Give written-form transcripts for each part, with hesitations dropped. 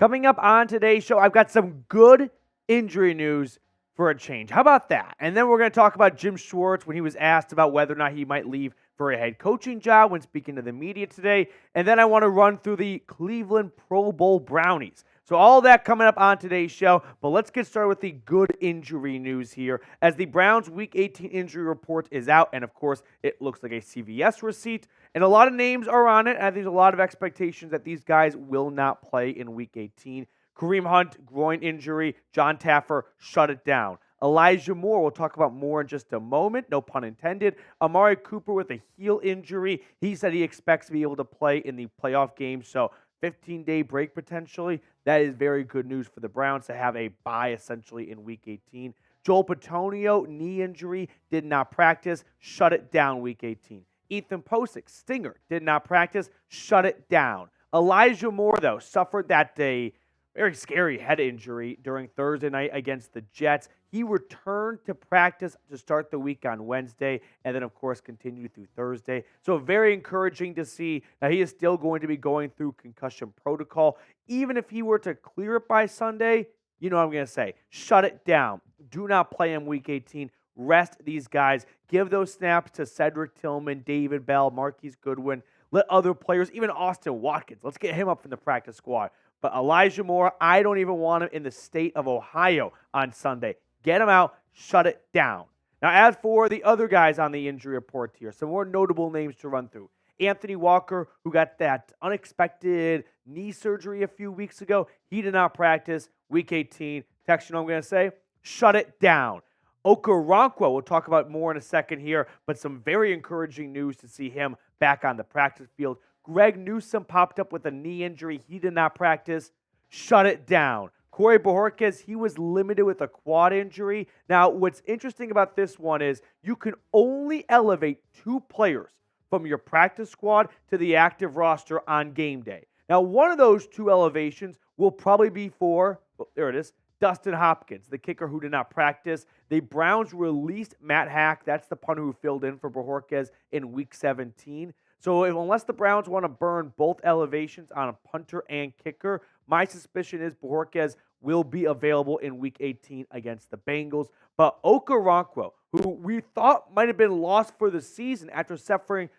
Coming up on today's show, I've got some good injury news for a change. How about that? And then we're going to talk about Jim Schwartz when he was asked about whether or not he might leave for a head coaching job when speaking to the media today. And then I want to run through the Cleveland Pro Bowl Brownies. So all that coming up on today's show, but let's get started with the good injury news here as the Browns Week 18 injury report is out, and of course, it looks like a CVS receipt, and a lot of names are on it, and I think there's a lot of expectations that these guys will not play in Week 18. Kareem Hunt, groin injury. John Taffer, shut it down. Elijah Moore, we'll talk about more in just a moment, no pun intended. Amari Cooper with a heel injury. He said he expects to be able to play in the playoff game, so 15-day break potentially. That is very good news for the Browns to have a bye essentially in Week 18. Joel Bitonio, knee injury, did not practice. Shut it down Week 18. Ethan Pocic, stinger, did not practice. Shut it down. Elijah Moore, though, suffered that day very scary head injury during Thursday night against the Jets. He returned to practice to start the week on Wednesday and then, of course, continued through Thursday. So very encouraging to see that he is still going to be going through concussion protocol. Even if he were to clear it by Sunday, you know what I'm going to say. Shut it down. Do not play him Week 18. Rest these guys. Give those snaps to Cedric Tillman, David Bell, Marquise Goodwin. Let other players, even Austin Watkins, let's get him up from the practice squad. But Elijah Moore, I don't even want him in the state of Ohio on Sunday. Get him out. Shut it down. Now, as for the other guys on the injury report here, some more notable names to run through. Anthony Walker, who got that unexpected knee surgery a few weeks ago, he did not practice Week 18. Text, you know what I'm going to say? Shut it down. Okoronkwo, we'll talk about more in a second here, but some very encouraging news to see him back on the practice field. Greg Newsome popped up with a knee injury. He did not practice. Shut it down. Corey Bojorquez, he was limited with a quad injury. Now, what's interesting about this one is you can only elevate 2 players from your practice squad to the active roster on game day. Now, one of those 2 elevations will probably be for, there it is, Dustin Hopkins, the kicker who did not practice. The Browns released Matt Hack. That's the punter who filled in for Bojorquez in Week 17. So unless the Browns want to burn both elevations on a punter and kicker, my suspicion is Bojorquez will be available in Week 18 against the Bengals. But Okoronkwo, who we thought might have been lost for the season after suffering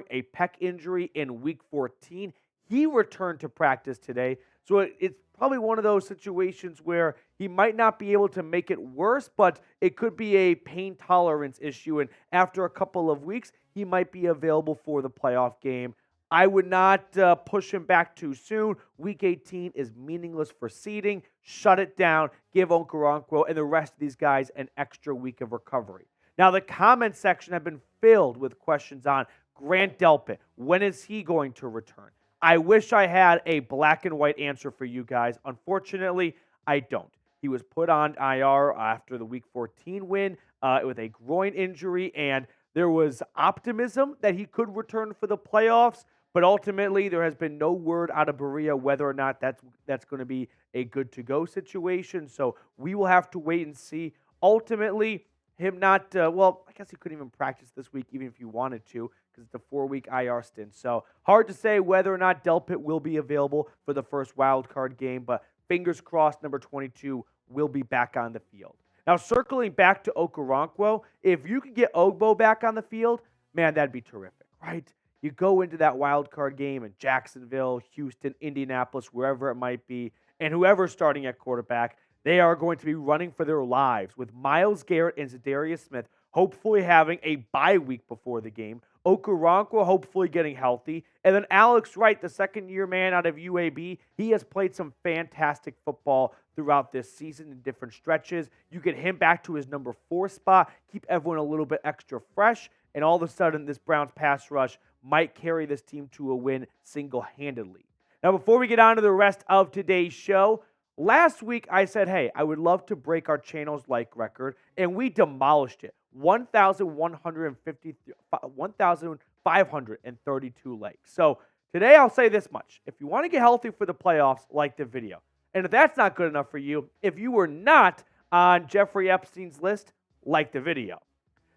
a pec injury in Week 14, he returned to practice today. So it's probably one of those situations where he might not be able to make it worse, but it could be a pain tolerance issue. And after a couple of weeks, he might be available for the playoff game. I would not push him back too soon. Week 18 is meaningless for seeding. Shut it down. Give Okoronkwo and the rest of these guys an extra week of recovery. Now, the comment section have been filled with questions on Grant Delpit. When is he going to return? I wish I had a black and white answer for you guys. Unfortunately, I don't. He was put on IR after the Week 14 win with a groin injury, and there was optimism that he could return for the playoffs, but ultimately there has been no word out of Berea whether or not that's going to be a good-to-go situation, so we will have to wait and see. Ultimately, him not, I guess he couldn't even practice this week even if he wanted to, because it's a 4-week IR stint. So hard to say whether or not Delpit will be available for the first wild card game, but fingers crossed number 22 will be back on the field. Now, circling back to Okoronkwo, if you could get Ogbo back on the field, man, that'd be terrific, right? You go into that wild card game in Jacksonville, Houston, Indianapolis, wherever it might be, and whoever's starting at quarterback, they are going to be running for their lives with Myles Garrett and Zadarius Smith hopefully having a bye week before the game. Okoronkwo hopefully getting healthy. And then Alex Wright, the second-year man out of UAB, he has played some fantastic football throughout this season in different stretches. You get him back to his number 4 spot, keep everyone a little bit extra fresh, and all of a sudden this Browns pass rush might carry this team to a win single-handedly. Now, before we get on to the rest of today's show, last week I said, hey, I would love to break our channel's like record, and we demolished it. 1,532 likes. So today I'll say this much. If you want to get healthy for the playoffs, like the video. And if that's not good enough for you, if you were not on Jeffrey Epstein's list, like the video.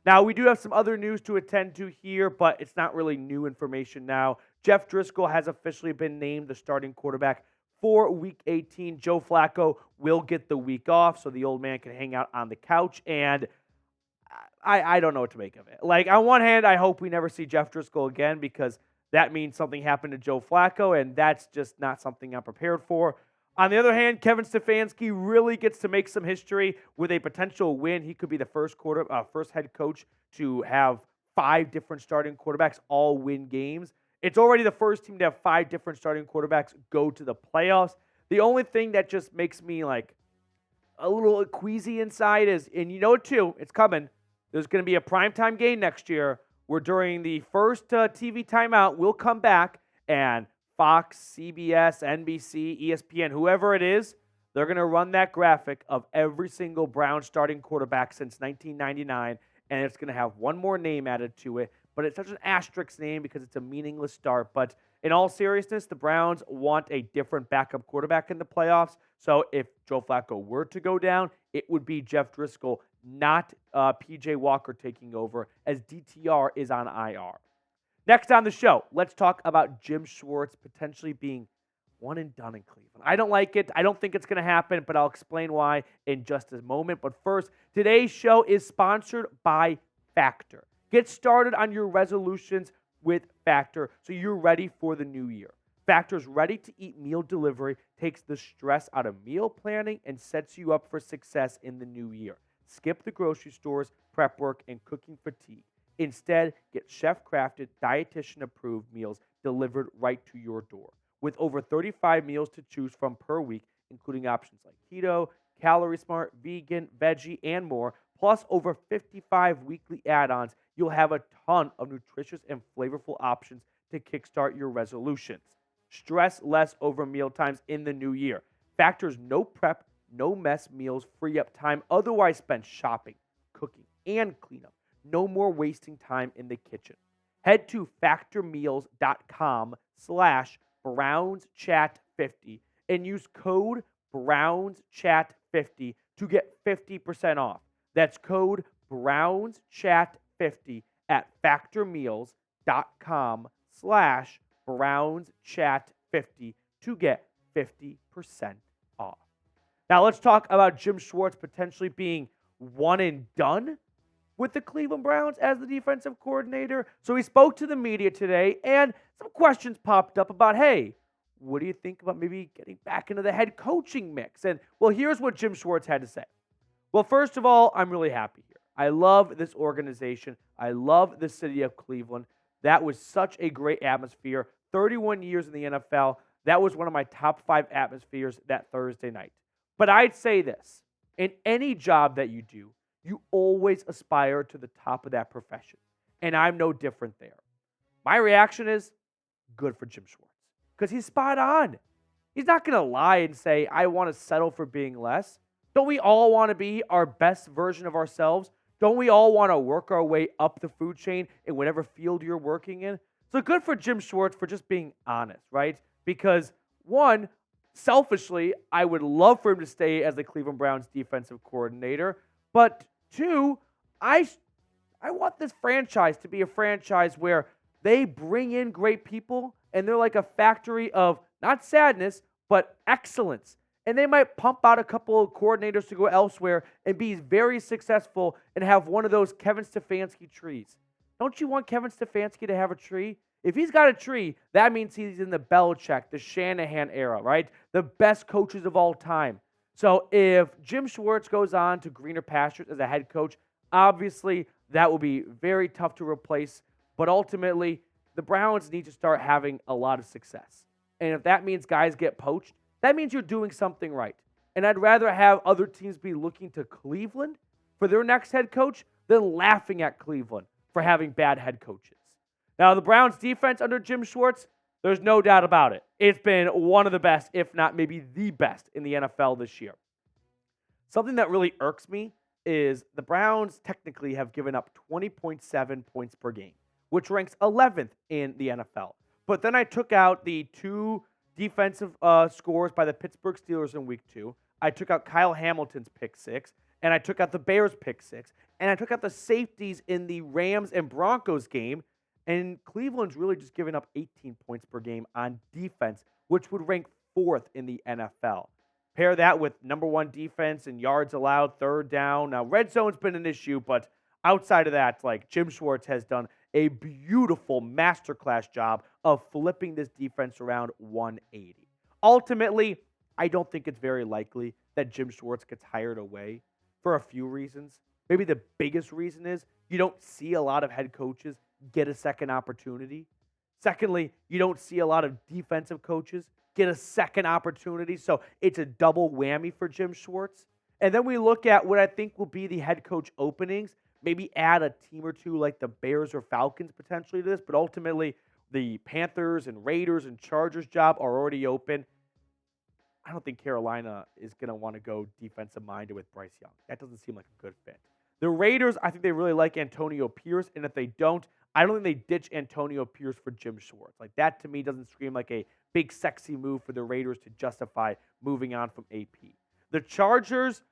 Now, we do have some other news to attend to here, but it's not really new information now. Jeff Driscoll has officially been named the starting quarterback for Week 18. Joe Flacco will get the week off so the old man can hang out on the couch, and I don't know what to make of it. Like, on one hand, I hope we never see Jeff Driscoll again because that means something happened to Joe Flacco, and that's just not something I'm prepared for. On the other hand, Kevin Stefanski really gets to make some history with a potential win. He could be the first head coach to have 5 different starting quarterbacks all win games. It's already the first team to have 5 different starting quarterbacks go to the playoffs. The only thing that just makes me like a little queasy inside is, and you know it too, it's coming. There's going to be a primetime game next year where during the first TV timeout, we'll come back and Fox, CBS, NBC, ESPN, whoever it is, they're going to run that graphic of every single Browns starting quarterback since 1999, and it's going to have one more name added to it, but it's such an asterisk name because it's a meaningless start. But in all seriousness, the Browns want a different backup quarterback in the playoffs, so if Joe Flacco were to go down, it would be Jeff Driscoll, not P.J. Walker taking over, as DTR is on IR. Next on the show, let's talk about Jim Schwartz potentially being one and done in Cleveland. I don't like it. I don't think it's going to happen, but I'll explain why in just a moment. But first, today's show is sponsored by Factor. Get started on your resolutions with Factor so you're ready for the new year. Factor's ready-to-eat meal delivery takes the stress out of meal planning and sets you up for success in the new year. Skip the grocery stores, prep work, and cooking fatigue. Instead, get chef-crafted, dietitian-approved meals delivered right to your door. With over 35 meals to choose from per week, including options like keto, calorie smart, vegan, veggie, and more, plus over 55 weekly add-ons, you'll have a ton of nutritious and flavorful options to kickstart your resolutions. Stress less over mealtimes in the new year. Factor's no prep, no mess meals free up time otherwise spent shopping, cooking, and cleanup. No more wasting time in the kitchen. Head to factormeals.com/BrownsChat50 and use code BrownsChat50 to get 50% off. That's code BrownsChat50 at factormeals.com/BrownsChat50 to get 50% off. Now let's talk about Jim Schwartz potentially being one and done with the Cleveland Browns as the defensive coordinator. So he spoke to the media today, and some questions popped up about, hey, what do you think about maybe getting back into the head coaching mix? And, well, here's what Jim Schwartz had to say. Well, first of all, I'm really happy here. I love this organization. I love the city of Cleveland. That was such a great atmosphere. 31 years in the NFL. That was one of my top 5 atmospheres that Thursday night. But I'd say this. In any job that you do, you always aspire to the top of that profession. And I'm no different there. My reaction is good for Jim Schwartz because he's spot on. He's not going to lie and say, I want to settle for being less. Don't we all want to be our best version of ourselves? Don't we all want to work our way up the food chain in whatever field you're working in? So good for Jim Schwartz for just being honest, right? Because one, selfishly, I would love for him to stay as the Cleveland Browns defensive coordinator. But two, I want this franchise to be a franchise where they bring in great people and they're like a factory of not sadness, but excellence. And they might pump out a couple of coordinators to go elsewhere and be very successful and have one of those Kevin Stefanski trees. Don't you want Kevin Stefanski to have a tree? If he's got a tree, that means he's in the Belichick, the Shanahan era, right? The best coaches of all time. So if Jim Schwartz goes on to greener pastures as a head coach, obviously that will be very tough to replace. But ultimately, the Browns need to start having a lot of success. And if that means guys get poached, that means you're doing something right. And I'd rather have other teams be looking to Cleveland for their next head coach than laughing at Cleveland for having bad head coaches. Now, the Browns defense under Jim Schwartz, there's no doubt about it. It's been one of the best, if not maybe the best in the NFL this year. Something that really irks me is the Browns technically have given up 20.7 points per game, which ranks 11th in the NFL. But then I took out the 2 defensive scores by the Pittsburgh Steelers in Week 2. I took out Kyle Hamilton's pick 6, and I took out the Bears pick 6, and I took out the safeties in the Rams and Broncos game. And Cleveland's really just given up 18 points per game on defense, which would rank 4th in the NFL. Pair that with number 1 defense and yards allowed, third down. Now, red zone's been an issue, but outside of that, like Jim Schwartz has done a beautiful masterclass job of flipping this defense around 180. Ultimately, I don't think it's very likely that Jim Schwartz gets hired away for a few reasons. Maybe the biggest reason is you don't see a lot of head coaches get a second opportunity. Secondly, you don't see a lot of defensive coaches get a second opportunity. So it's a double whammy for Jim Schwartz. And then we look at what I think will be the head coach openings. Maybe add a team or two like the Bears or Falcons potentially to this. But ultimately, the Panthers and Raiders and Chargers job are already open. I don't think Carolina is going to want to go defensive minded with Bryce Young. That doesn't seem like a good fit. The Raiders, I think they really like Antonio Pierce. And if they don't, I don't think they ditch Antonio Pierce for Jim Schwartz. Like that to me doesn't scream like a big sexy move for the Raiders to justify moving on from AP. The Chargers,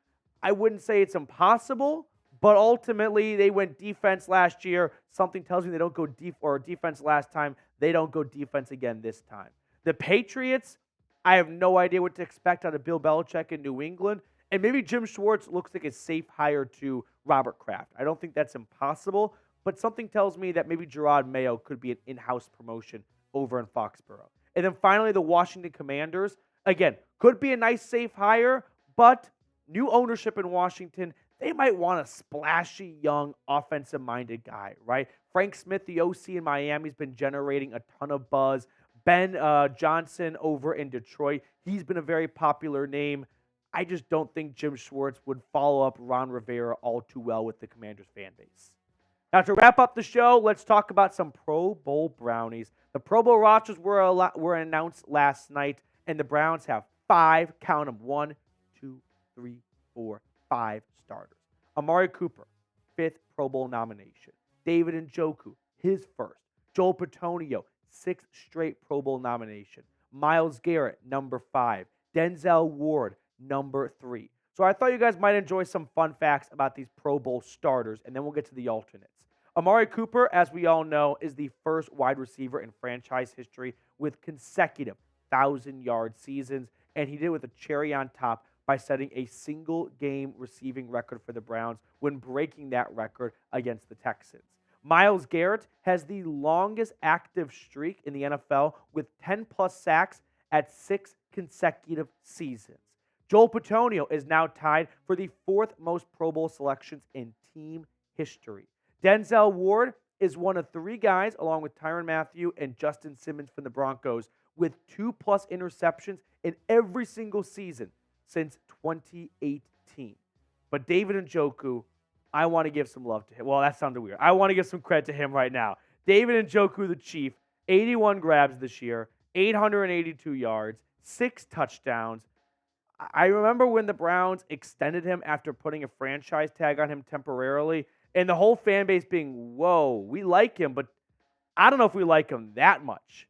I wouldn't say it's impossible, but ultimately they went defense last year. Something tells me they don't go defense last time. They don't go defense again this time. The Patriots, I have no idea what to expect out of Bill Belichick in New England. And maybe Jim Schwartz looks like a safe hire to Robert Kraft. I don't think that's impossible, but something tells me that maybe Gerard Mayo could be an in-house promotion over in Foxborough. And then finally, the Washington Commanders. Again, could be a nice safe hire, but new ownership in Washington, they might want a splashy, young, offensive-minded guy, right? Frank Smith, the OC in Miami, has been generating a ton of buzz. Ben Johnson over in Detroit, he's been a very popular name. I just don't think Jim Schwartz would follow up Ron Rivera all too well with the Commanders fan base. Now, to wrap up the show, let's talk about some Pro Bowl brownies. The Pro Bowl rosters were announced last night, and the Browns have 5, count them, 1, 2, 3, 4, 5 starters. Amari Cooper, 5th Pro Bowl nomination. David Njoku, his first. Joel Bitonio, 6th straight Pro Bowl nomination. Myles Garrett, number 5. Denzel Ward, number 3. So I thought you guys might enjoy some fun facts about these Pro Bowl starters, and then we'll get to the alternates. Amari Cooper, as we all know, is the first wide receiver in franchise history with consecutive 1,000-yard seasons, and he did it with a cherry on top by setting a single-game receiving record for the Browns when breaking that record against the Texans. Myles Garrett has the longest active streak in the NFL with 10-plus sacks at 6 consecutive seasons. Joel Bitonio is now tied for the 4th most Pro Bowl selections in team history. Denzel Ward is one of 3 guys, along with Tyrann Mathieu and Justin Simmons from the Broncos, with 2+ interceptions in every single season since 2018. But David Njoku, I want to give some love to him. Well, that sounded weird. I want to give some credit to him right now. David Njoku, the Chief, 81 grabs this year, 882 yards, 6 touchdowns. I remember when the Browns extended him after putting a franchise tag on him temporarily, and the whole fan base being, whoa, we like him, but I don't know if we like him that much.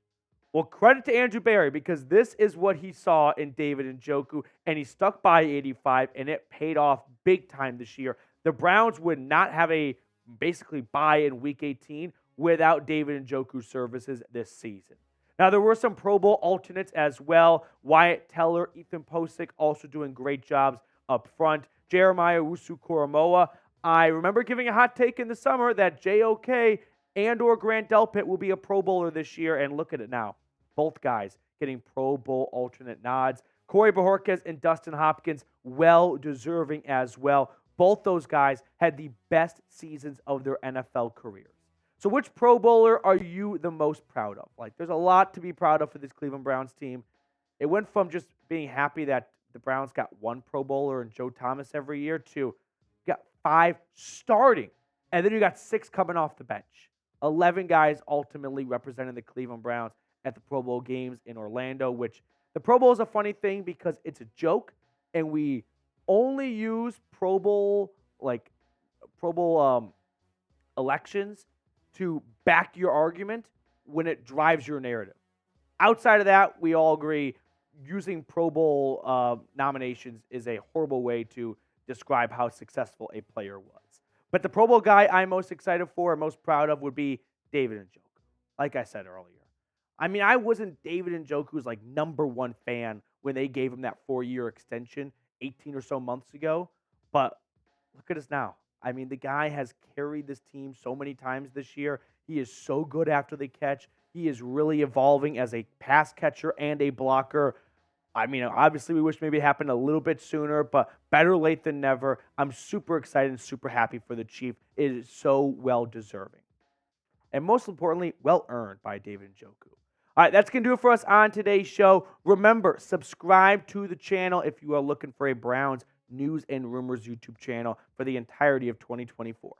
Well, credit to Andrew Berry, because this is what he saw in David Njoku, and he stuck by 85, and it paid off big time this year. The Browns would not have a basically bye in Week 18 without David Njoku's services this season. Now, there were some Pro Bowl alternates as well. Wyatt Teller, Ethan Pocic also doing great jobs up front. Jeremiah Owusu-Koramoah. I remember giving a hot take in the summer that JOK and or Grant Delpit will be a Pro Bowler this year, and look at it now. Both guys getting Pro Bowl alternate nods. Corey Bojorquez and Dustin Hopkins, well-deserving as well. Both those guys had the best seasons of their NFL careers. So which Pro Bowler are you the most proud of? Like, there's a lot to be proud of for this Cleveland Browns team. It went from just being happy that the Browns got 1 Pro Bowler and Joe Thomas every year to you got 5 starting, and then you got 6 coming off the bench. 11 guys ultimately representing the Cleveland Browns at the Pro Bowl games in Orlando, which the Pro Bowl is a funny thing because it's a joke, and we only use Pro Bowl elections to back your argument when it drives your narrative. Outside of that, we all agree using Pro Bowl nominations is a horrible way to describe how successful a player was. But the Pro Bowl guy I'm most excited for and most proud of would be David Njoku. Like I said earlier, I mean, I wasn't David Njoku's like number one fan when they gave him that 4-year extension 18 or so months ago, but look at us now. I mean, the guy has carried this team so many times this year. He is so good after the catch. He is really evolving as a pass catcher and a blocker. I mean, obviously, we wish maybe it happened a little bit sooner, but better late than never. I'm super excited and super happy for the Chief. It is so well deserving. And most importantly, well earned by David Njoku. All right, that's going to do it for us on today's show. Remember, subscribe to the channel if you are looking for a Browns news and rumors YouTube channel for the entirety of 2024.